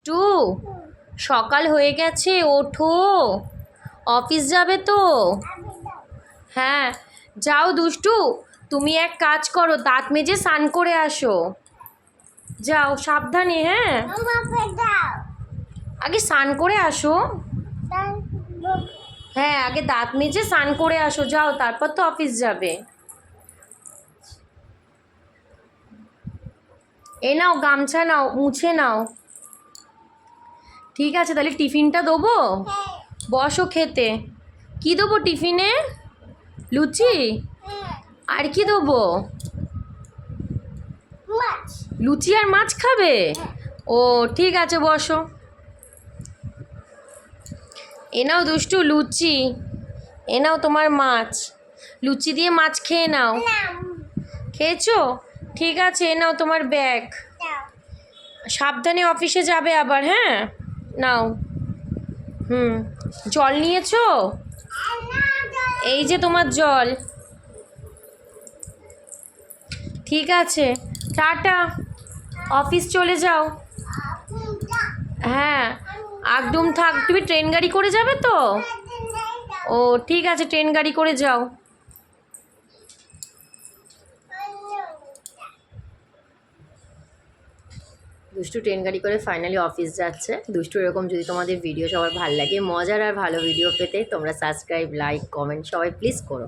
Two সকাল হয়ে গেছে, ওঠো, অফিস যাবে তো। হ্যাঁ যাও দুষ্টু, তুমি এক কাজ করো, দাঁত মেজে স্নান করে আসো। যাও সাবধানে। হ্যাঁ আগে স্নান করে আসো। হ্যাঁ আগে দাঁত মেজে স্নান করে আসো, যাও, তারপর তো অফিস যাবে। এই নাও গামছা, নাও মুছে নাও। ঠিক আছে তাহলে টিফিনটা দেবো, বসো খেতে। কি দেবো টিফিনে? লুচি? আর কি দেবো? লুচি আর মাছ খাবে? ও ঠিক আছে বসো। এ নাও দুষ্টু লুচি, এ নাও তোমার মাছ, লুচি দিয়ে মাছ খেয়ে নাও। খেয়েছো? ঠিক আছে এ নাও তোমার ব্যাগ, সাবধানে অফিসে যাবে আবার। হ্যাঁ নাও। জল নিয়েছো? এই যে তোমার জল। ঠিক আছে টাটা, অফিস চলে যাও। হ্যাঁ একদম থাক, তুমি ট্রেন গাড়ি করে যাবে তো? ও ঠিক আছে ট্রেন গাড়ি করে যাও। দুষ্টু ট্রেন গাড়ি করে ফাইনালি অফিস যাচ্ছে। দুষ্টু এরকম যদি তোমাদের ভিডিও সবার ভালো লাগে, মজার আর ভালো ভিডিও পেতে তোমরা সাবস্ক্রাইব, লাইক, কমেন্ট সবাই প্লিজ করো।